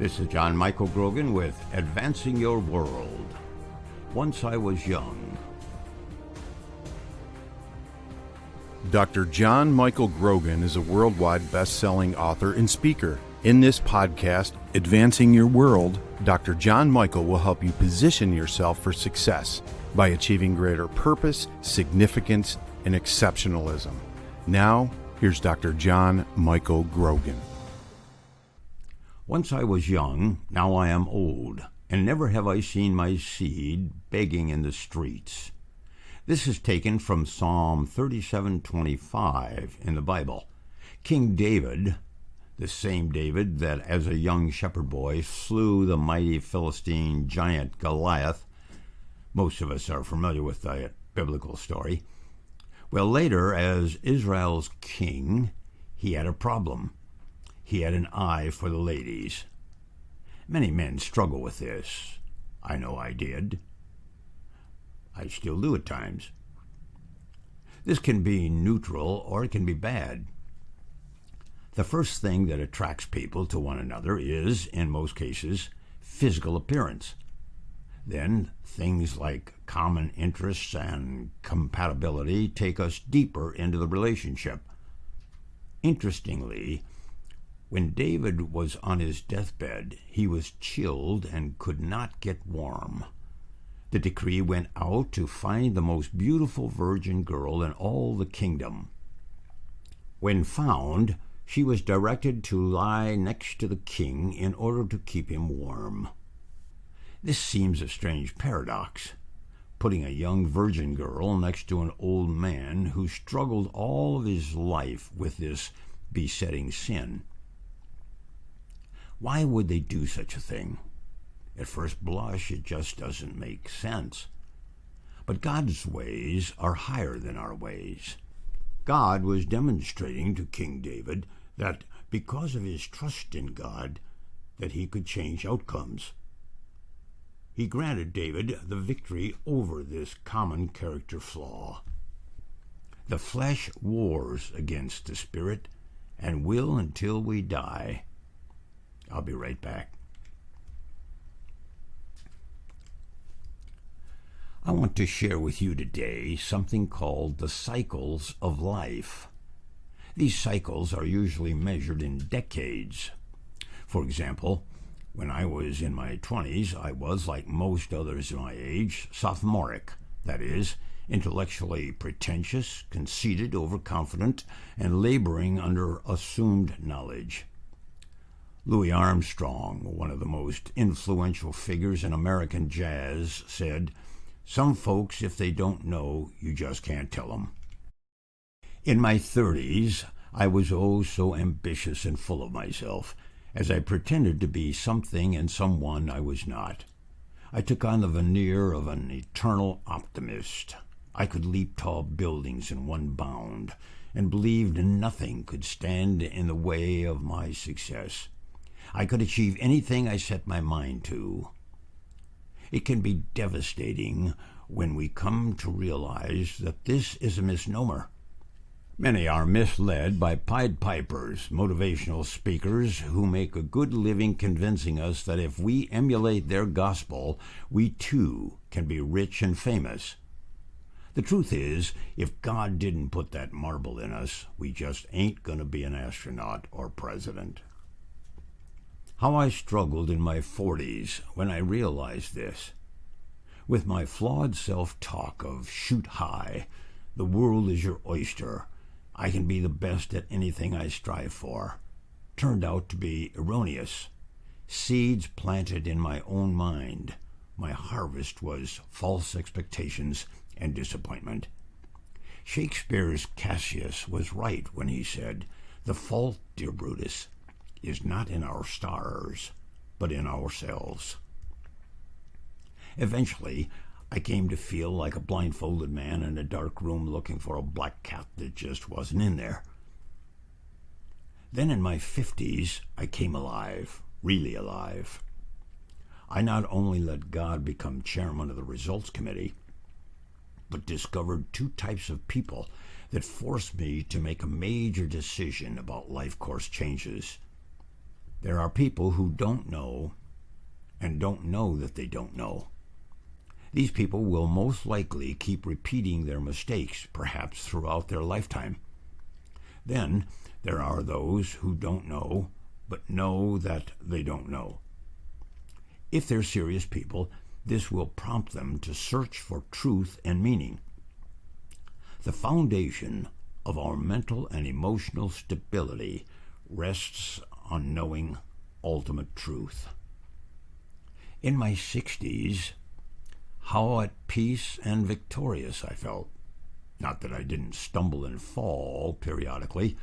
This is John Michael Grogan with Advancing Your World. Once I was young. Dr. John Michael Grogan is a worldwide best-selling author and speaker. In this podcast, Advancing Your World, Dr. John Michael will help you position yourself for success by achieving greater purpose, significance, and exceptionalism. Now, here's Dr. John Michael Grogan. Once I was young, now I am old, and never have I seen my seed begging in the streets. This is taken from Psalm 37:25 in the Bible. King David, the same David that as a young shepherd boy slew the mighty Philistine giant Goliath. Most of us are familiar with that biblical story. Well, later, as Israel's king, he had a problem. He had an eye for the ladies. Many men struggle with this. I know I did. I still do at times. This can be neutral or it can be bad. The first thing that attracts people to one another is, in most cases, physical appearance. Then things like common interests and compatibility take us deeper into the relationship. Interestingly, when David was on his deathbed, he was chilled and could not get warm. The decree went out to find the most beautiful virgin girl in all the kingdom. When found, she was directed to lie next to the king in order to keep him warm. This seems a strange paradox, putting a young virgin girl next to an old man who struggled all of his life with this besetting sin. Why would they do such a thing? At first blush, it just doesn't make sense. But God's ways are higher than our ways. God was demonstrating to King David that because of his trust in God, that he could change outcomes. He granted David the victory over this common character flaw. The flesh wars against the spirit and will until we die. I'll be right back. I want to share with you today something called the cycles of life. These cycles are usually measured in decades. For example, when I was in my 20s, I was, like most others my age, sophomoric, that is, intellectually pretentious, conceited, overconfident, and laboring under assumed knowledge. Louis Armstrong, one of the most influential figures in American jazz, said, "Some folks, if they don't know, you just can't tell them." In my 30s, I was so ambitious and full of myself, as I pretended to be something and someone I was not. I took on the veneer of an eternal optimist. I could leap tall buildings in one bound, and believed nothing could stand in the way of my success. I could achieve anything I set my mind to. It can be devastating when we come to realize that this is a misnomer. Many are misled by Pied Pipers, motivational speakers who make a good living convincing us that if we emulate their gospel, we too can be rich and famous. The truth is, if God didn't put that marble in us, we just ain't gonna be an astronaut or president. How I struggled in my 40s when I realized this. With my flawed self-talk of shoot high, the world is your oyster, I can be the best at anything I strive for, turned out to be erroneous. Seeds planted in my own mind. My harvest was false expectations and disappointment. Shakespeare's Cassius was right when he said, "The fault, dear Brutus, is not in our stars, but in ourselves." Eventually, I came to feel like a blindfolded man in a dark room looking for a black cat that just wasn't in there. Then in my 50s, I came alive, really alive. I not only let God become chairman of the results committee, but discovered two types of people that forced me to make a major decision about life course changes. There are people who don't know and don't know that they don't know. These people will most likely keep repeating their mistakes, perhaps throughout their lifetime. Then there are those who don't know, but know that they don't know. If they're serious people, this will prompt them to search for truth and meaning. The foundation of our mental and emotional stability rests on knowing ultimate truth. In my 60s, how at peace and victorious I felt. Not that I didn't stumble and fall periodically,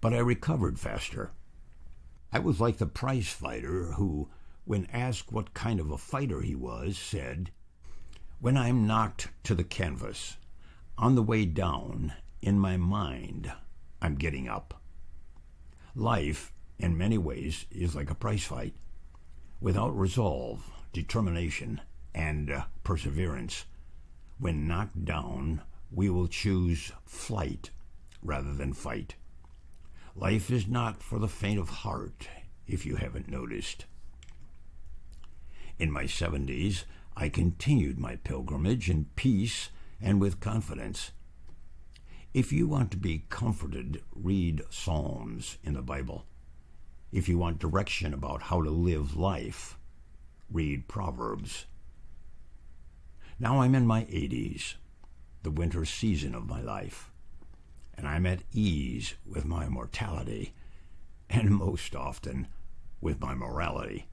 but I recovered faster. I was like the prize fighter who, when asked what kind of a fighter he was, said, "When I'm knocked to the canvas, on the way down, in my mind, I'm getting up." Life, in many ways, is like a prize fight. Without resolve, determination, and perseverance, when knocked down, we will choose flight rather than fight. Life is not for the faint of heart, if you haven't noticed. In my 70s, I continued my pilgrimage in peace and with confidence. If you want to be comforted, read Psalms in the Bible. If you want direction about how to live life, read Proverbs. Now I'm in my 80s, the winter season of my life, and I'm at ease with my mortality, and most often with my morality.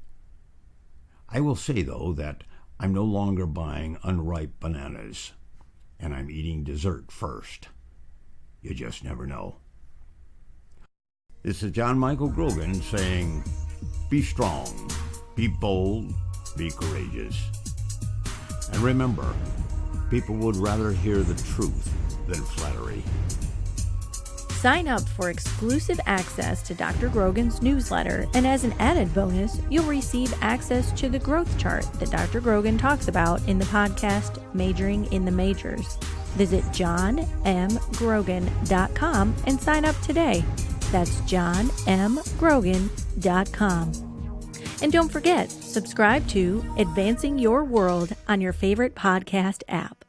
I will say, though, that I'm no longer buying unripe bananas, and I'm eating dessert first. You just never know. This is John Michael Grogan saying, be strong, be bold, be courageous. And remember, people would rather hear the truth than flattery. Sign up for exclusive access to Dr. Grogan's newsletter, and as an added bonus, you'll receive access to the growth chart that Dr. Grogan talks about in the podcast Majoring in the Majors. Visit johnmgrogan.com and sign up today. That's johnmgrogan.com. And don't forget, subscribe to Advancing Your World on your favorite podcast app.